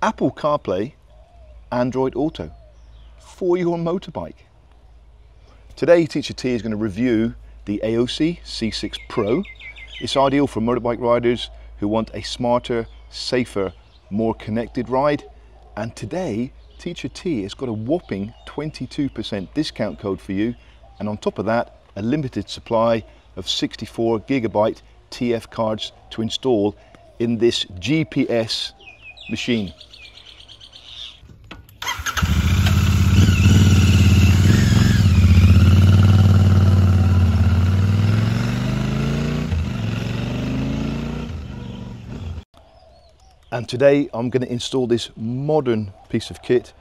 Apple CarPlay, Android Auto for your motorbike. Today Teacher T is going to review the Aoocci C6 Pro. It's ideal for motorbike riders who want a smarter, safer, more connected ride. And today Teacher T has got a whopping 22% discount code for you, and on top of that a limited supply of 64 gigabyte TF cards to install in this GPS machine. And today I'm going to install this modern piece of kit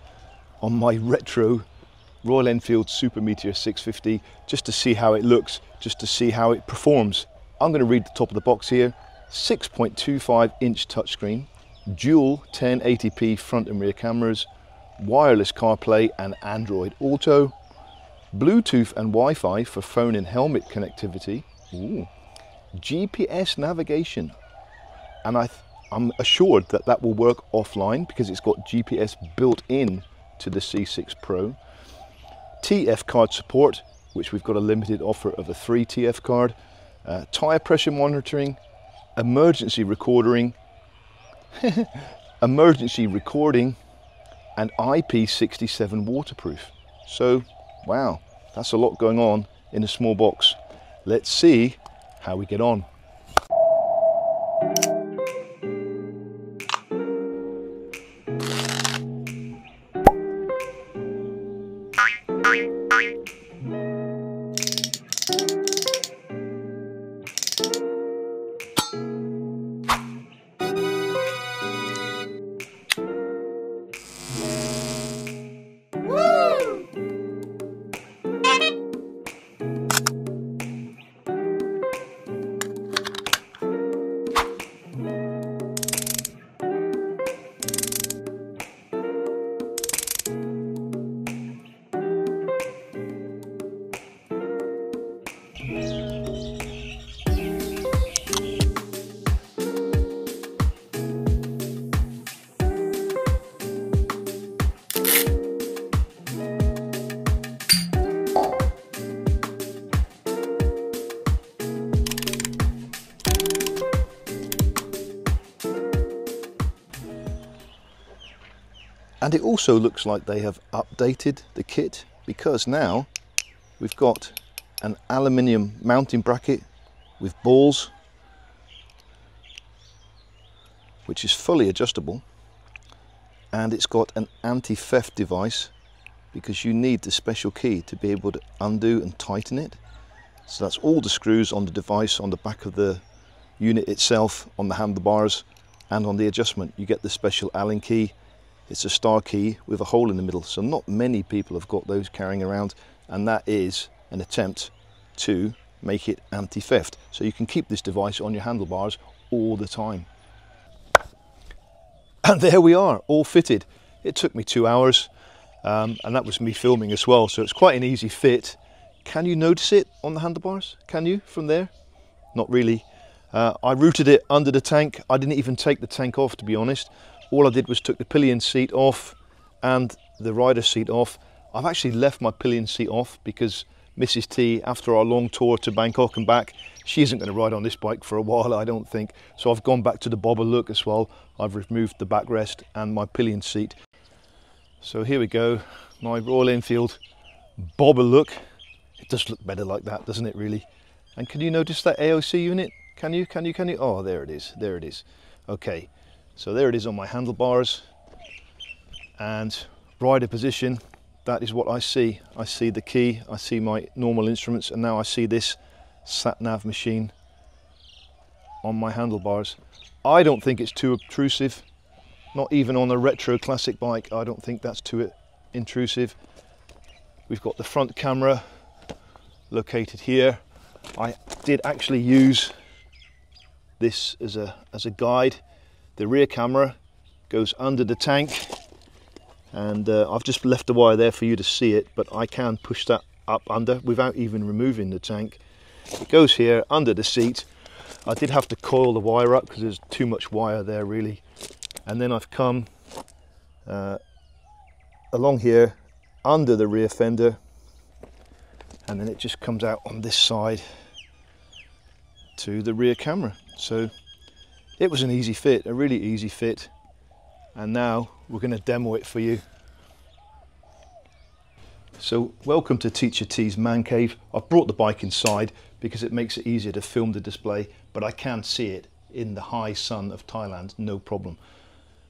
on my retro Royal Enfield Super Meteor 650 just to see how it looks, just to see how it performs. I'm going to read the top of the box here. 6.25 inch touchscreen, dual 1080p front and rear cameras, wireless CarPlay and Android Auto, Bluetooth and Wi-Fi for phone and helmet connectivity, GPS navigation, and I'm assured that that will work offline because it's got GPS built in to the C6 Pro. TF card support, which we've got a limited offer of a 3 TF card. Tire pressure monitoring, emergency recording, and IP67 waterproof. So, wow, that's a lot going on in a small box. Let's see how we get on. And it also looks like they have updated the kit, because now we've got an aluminium mounting bracket with balls, which is fully adjustable, and it's got an anti-theft device because you need the special key to be able to undo and tighten it. So that's all the screws on the device, on the back of the unit itself, on the handlebars and on the adjustment. You get the special Allen key. It's a star key with a hole in the middle, so not many people have got those carrying around, and that is an attempt to make it anti-theft. So you can keep this device on your handlebars all the time. And there we are, all fitted. It took me 2 hours, and that was me filming as well, so it's quite an easy fit. Can you notice it on the handlebars? Can you from there? Not really. I routed it under the tank. I didn't even take the tank off, to be honest. All I did was took the pillion seat off and the rider seat off. I've actually left my pillion seat off because Mrs. T, after our long tour to Bangkok and back, she isn't going to ride on this bike for a while, I don't think. So I've gone back to the bobber look as well. I've removed the backrest and my pillion seat. So here we go, my Royal Enfield bobber look. It does look better like that, doesn't it, really? And can you notice that Aoocci unit? Can you? Oh, there it is, there it is. Okay. So there it is on my handlebars, and rider position, that is what I see. I see the key, I see my normal instruments, and now I see this sat-nav machine on my handlebars. I don't think it's too obtrusive, not even on a retro classic bike. I don't think that's too intrusive. We've got the front camera located here. I did actually use this as a guide. The rear camera goes under the tank, and I've just left the wire there for you to see it, but I can push that up under without even removing the tank. It goes here under the seat. I did have to coil the wire up because there's too much wire there really. And then I've come along here under the rear fender, and then it just comes out on this side to the rear camera. So it was an easy fit, a really easy fit, and now we're going to demo it for you. So welcome to Teacher T's man cave. I've brought the bike inside because it makes it easier to film the display, but I can see it in the high sun of Thailand, no problem.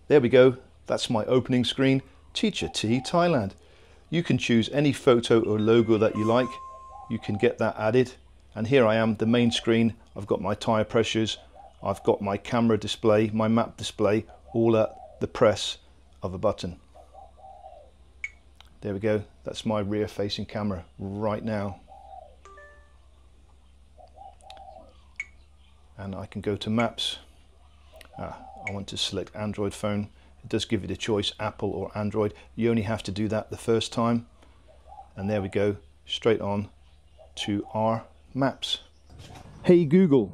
There we go, that's my opening screen, Teacher T Thailand. You can choose any photo or logo that you like, you can get that added. And here I am, the main screen. I've got my tyre pressures, I've got my camera display, my map display, all at the press of a button. There we go, that's my rear facing camera right now. And I can go to maps. I want to select Android phone. It does give you the choice, Apple or Android. You only have to do that the first time. And there we go, straight on to our maps. Hey Google,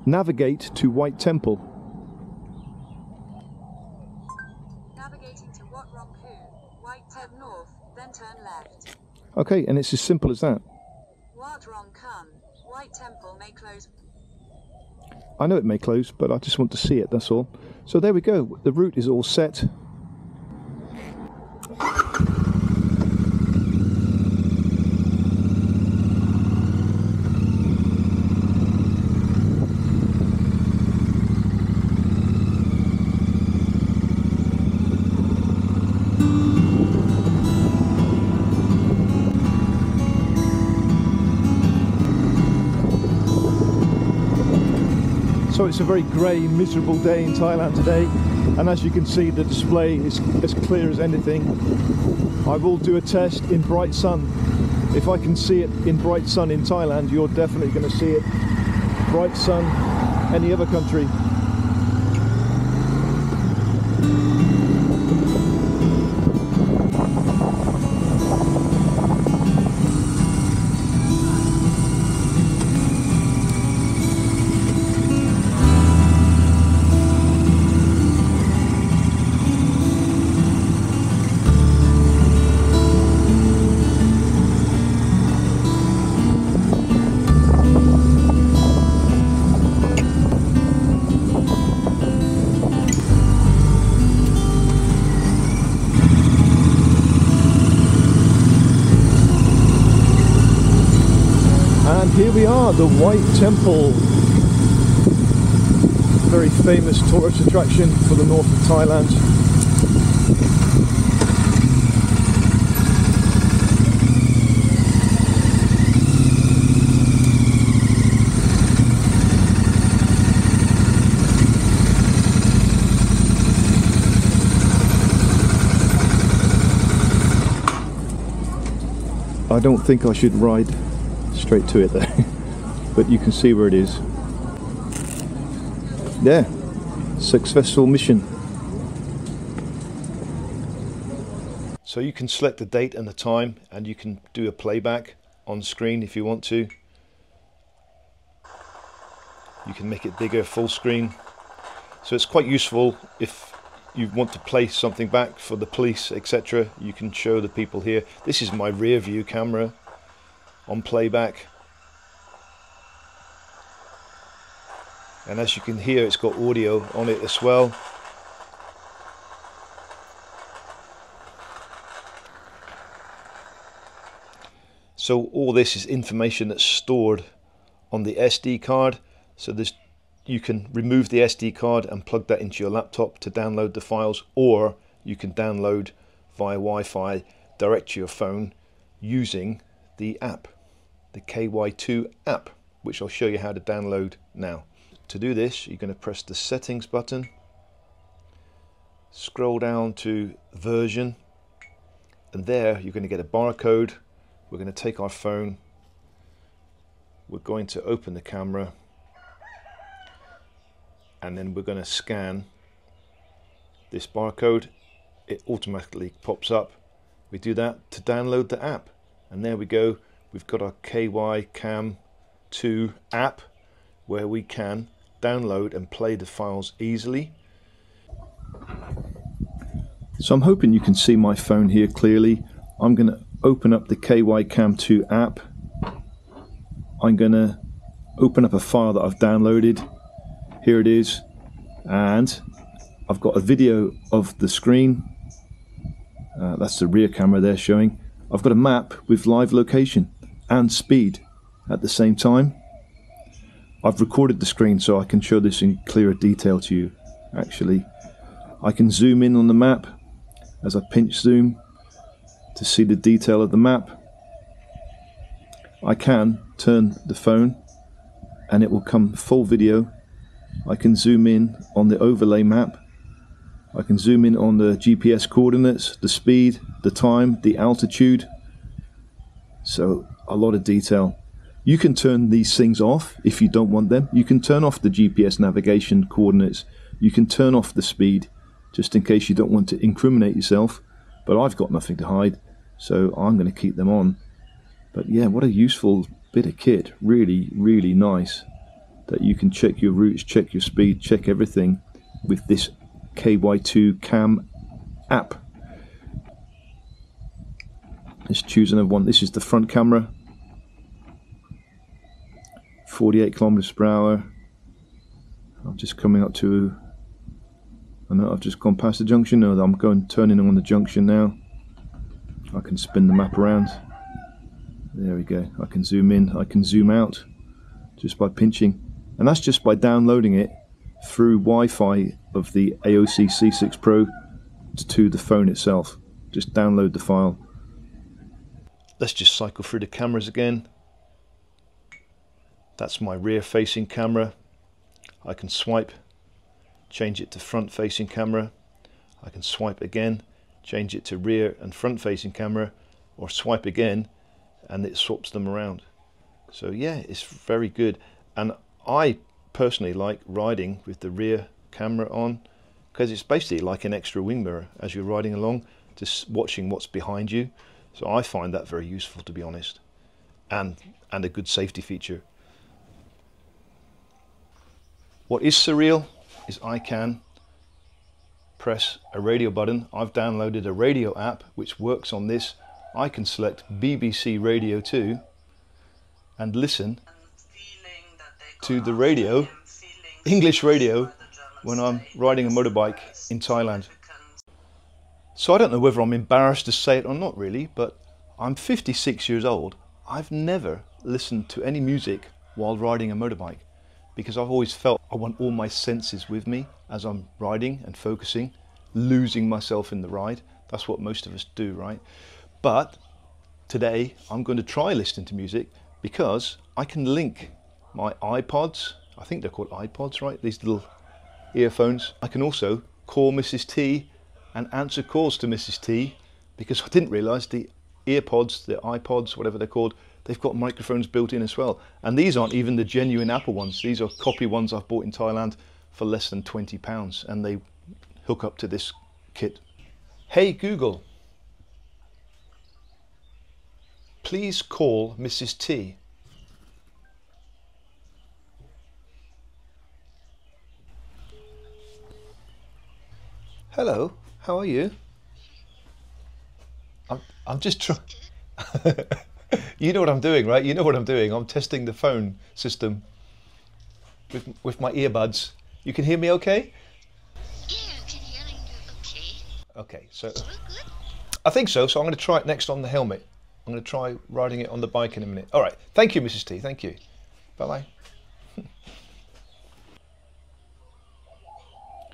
navigate to White Temple. Navigating to Wat Rong Hu, White Temple North, then turn left. Okay, and it's as simple as that. Wat Rong Kun, White Temple may close. I know it may close, but I just want to see it, that's all. So there we go, the route is all set. So it's a very grey, miserable day in Thailand today, and as you can see the display is as clear as anything. I will do a test in bright sun. If I can see it in bright sun in Thailand, you're definitely going to see it bright sun any other country. Here we are, the White Temple, very famous tourist attraction for the north of Thailand. I don't think I should ride straight to it there, but you can see where it is. There, successful mission. So you can select the date and the time, and you can do a playback on screen if you want to. You can make it bigger, full screen. So it's quite useful if you want to play something back for the police, etc. You can show the people here. This is my rear view camera on playback, and as you can hear, it's got audio on it as well. So all this is information that's stored on the SD card. So this, you can remove the SD card and plug that into your laptop to download the files, or you can download via Wi-Fi direct to your phone using the app, the KY2 app, which I'll show you how to download now. To do this, you're going to press the settings button, scroll down to version, and there you're going to get a barcode. We're going to take our phone, we're going to open the camera, and then we're going to scan this barcode. It automatically pops up. We do that to download the app, and there we go. We've got our KY Cam 2 app where we can download and play the files easily. So I'm hoping you can see my phone here clearly. I'm going to open up the KY Cam 2 app. I'm going to open up a file that I've downloaded. Here it is. And I've got a video of the screen. That's the rear camera there showing. I've got a map with live location and speed at the same time. I've recorded the screen so I can show this in clearer detail to you. Actually, I can zoom in on the map as I pinch zoom to see the detail of the map. I can turn the phone and it will come full video. I can zoom in on the overlay map. I can zoom in on the GPS coordinates, the speed, the time, the altitude. So a lot of detail. You can turn these things off if you don't want them. You can turn off the GPS navigation coordinates. You can turn off the speed just in case you don't want to incriminate yourself. But I've got nothing to hide, so I'm going to keep them on. But yeah, what a useful bit of kit. Really, really nice that you can check your routes, check your speed, check everything with this KY2 Cam app. Let's choose another one. This is the front camera. 48 kilometers per hour. I'm just coming up to, I know I've just gone past the junction. No, I'm turning on the junction now. I can spin the map around. There we go. I can zoom in, I can zoom out just by pinching. And that's just by downloading it through Wi-Fi of the Aoocci C6 Pro to the phone itself. Just download the file. Let's just cycle through the cameras again. That's my rear facing camera. I can swipe, change it to front facing camera. I can swipe again, change it to rear and front facing camera, or swipe again and it swaps them around. So yeah, it's very good. And I personally like riding with the rear camera on because it's basically like an extra wing mirror as you're riding along, just watching what's behind you. So I find that very useful, to be honest, and a good safety feature. What is surreal is I can press a radio button. I've downloaded a radio app which works on this. I can select BBC Radio 2 and listen to the radio, English radio, when I'm riding a motorbike in Thailand. So I don't know whether I'm embarrassed to say it or not really, but I'm 56 years old. I've never listened to any music while riding a motorbike because I've always felt I want all my senses with me as I'm riding and focusing, losing myself in the ride. That's what most of us do, right? But today I'm going to try listening to music because I can link my iPods, I think they're called iPods, right? These little earphones. I can also call Mrs. T and answer calls to Mrs. T because I didn't realise the earpods, the iPods, whatever they're called, they've got microphones built in as well. And these aren't even the genuine Apple ones. These are copy ones I've bought in Thailand for less than £20 and they hook up to this kit. Hey Google, please call Mrs. T. Hello, how are you? I'm just trying. You know what I'm doing, right? You know what I'm doing. I'm testing the phone system with my earbuds. You can hear me okay? Yeah, I can hear you okay. Okay, so Good. I think so. So I'm going to try it next on the helmet. I'm going to try riding it on the bike in a minute. All right. Thank you, Mrs. T. Thank you. Bye-bye.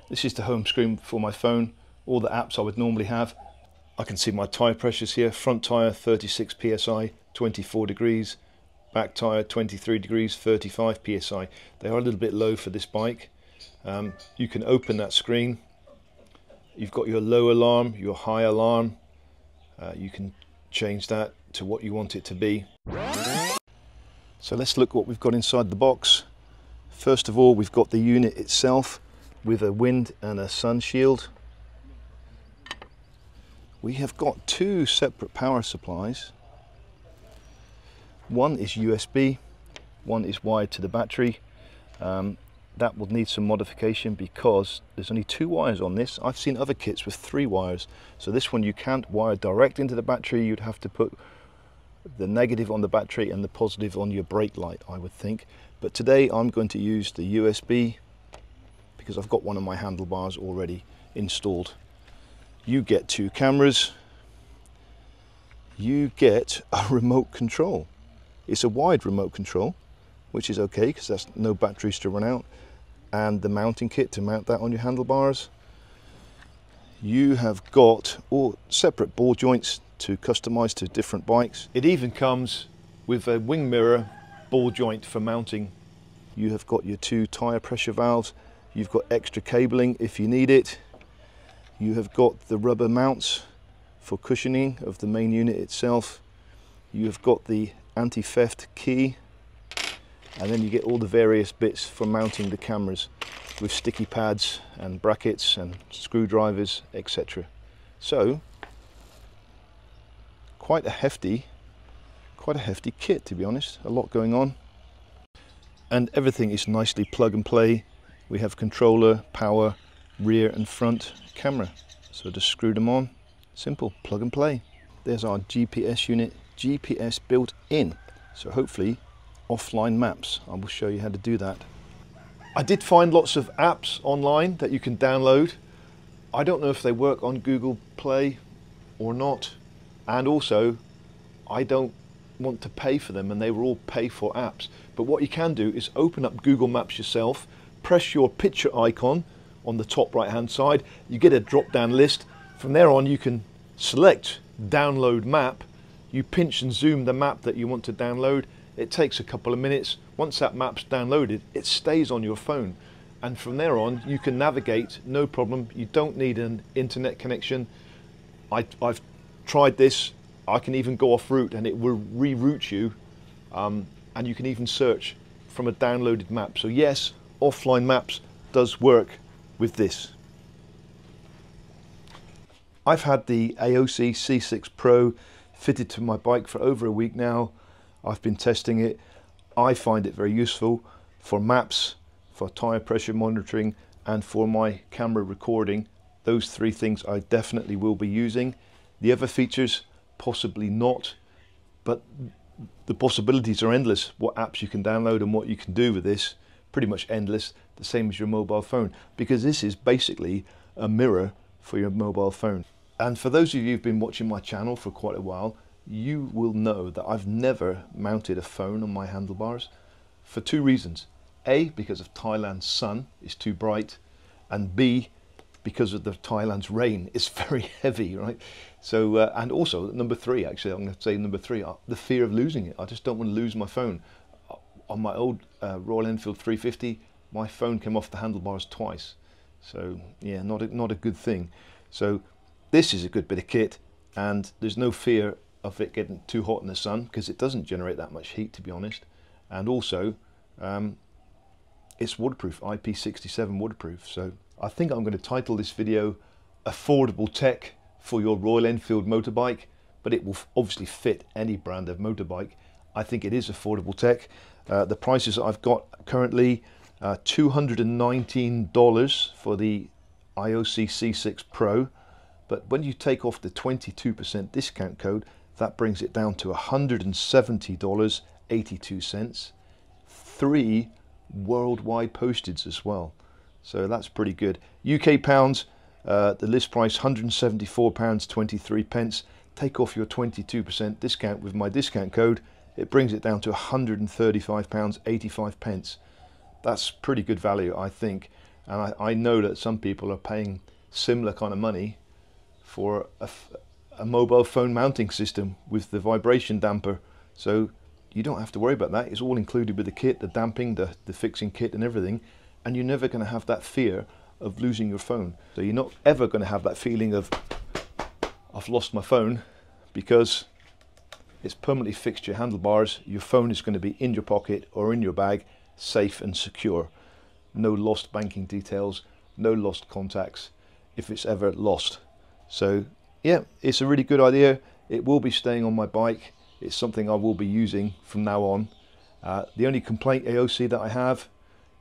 This is the home screen for my phone. All the apps I would normally have. I can see my tyre pressures here. Front tyre 36 psi, 24 degrees. Back tyre 23 degrees, 35 psi. They are a little bit low for this bike. You can open that screen. You've got your low alarm, your high alarm. You can change that to what you want it to be. So let's look what we've got inside the box. First of all, we've got the unit itself with a wind and a sun shield. We have got two separate power supplies. One is USB, one is wired to the battery. that will need some modification because there's only 2 wires on this. I've seen other kits with 3 wires, so this one you can't wire direct into the battery. You'd have to put the negative on the battery and the positive on your brake light, I would think. But today I'm going to use the USB because I've got one of my handlebars already installed. You get 2 cameras, you get a remote control. It's a wide remote control, which is okay because that's no batteries to run out, and the mounting kit to mount that on your handlebars. You have got all separate ball joints to customize to different bikes. It even comes with a wing mirror ball joint for mounting. You have got your 2 tire pressure valves. You've got extra cabling if you need it. You have got the rubber mounts for cushioning of the main unit itself. You have got the anti-theft key, and then you get all the various bits for mounting the cameras with sticky pads and brackets and screwdrivers, etc. So quite a hefty kit, to be honest. A lot going on, and everything is nicely plug and play. We have controller, power, rear and front camera, so just screw them on, simple, plug and play. There's our GPS unit, GPS built in, so hopefully offline maps. I will show you how to do that. I did find lots of apps online that you can download. I don't know if they work on Google Play or not, and also I don't want to pay for them, and they were all pay for apps. But what you can do is open up Google Maps yourself, press your picture icon on the top right hand side, you get a drop down list. From there on you can select download map, you pinch and zoom the map that you want to download. It takes a couple of minutes. Once that map's downloaded, it stays on your phone, and from there on you can navigate no problem. You don't need an internet connection. I've tried this. I can even go off route and it will reroute you, and you can even search from a downloaded map. So yes, offline maps does work with this. I've had the Aoocci C6 Pro fitted to my bike for over a week now. I've been testing it. I find it very useful for maps, for tire pressure monitoring, and for my camera recording. Those 3 things I definitely will be using. The other features, possibly not, but the possibilities are endless. What apps you can download and what you can do with this, pretty much endless, the same as your mobile phone, because this is basically a mirror for your mobile phone. And for those of you who've been watching my channel for quite a while, you will know that I've never mounted a phone on my handlebars for 2 reasons. A, because of Thailand's sun is too bright, and B, because of the Thailand's rain. It's very heavy, right? So, and also number 3, actually, I'm going to say number 3, the fear of losing it. I just don't want to lose my phone. On my old Royal Enfield 350, my phone came off the handlebars twice. So yeah, not a good thing. So this is a good bit of kit, and there's no fear of it getting too hot in the sun because it doesn't generate that much heat, to be honest. And also it's waterproof, IP67 waterproof. So I think I'm going to title this video Affordable Tech for your Royal Enfield motorbike, but it will obviously fit any brand of motorbike. I think it is affordable tech. The prices that I've got currently, $219 for the Aoocci C6 Pro, but when you take off the 22% discount code, that brings it down to $170.82. 3 worldwide postage as well, so that's pretty good. UK pounds, the list price £174.23. Take off your 22% discount with my discount code, it brings it down to £135.85. That's pretty good value, I think, and I know that some people are paying similar kind of money for a mobile phone mounting system with the vibration damper. So you don't have to worry about that. It's all included with the kit, the damping, the fixing kit and everything, and you're never going to have that fear of losing your phone. So you're not ever going to have that feeling of I've lost my phone, because it's permanently fixed to your handlebars. Your phone is going to be in your pocket or in your bag, safe and secure. No lost banking details, no lost contacts if it's ever lost. So yeah, it's a really good idea. It will be staying on my bike. It's something I will be using from now on. The only complaint, Aoocci, that I have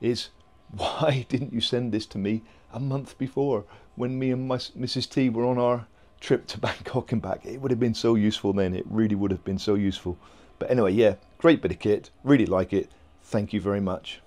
is why didn't you send this to me a month before when me and my Mrs. T were on our trip to Bangkok and back? It would have been so useful then. It really would have been so useful. But anyway, yeah, great bit of kit. Really like it. Thank you very much.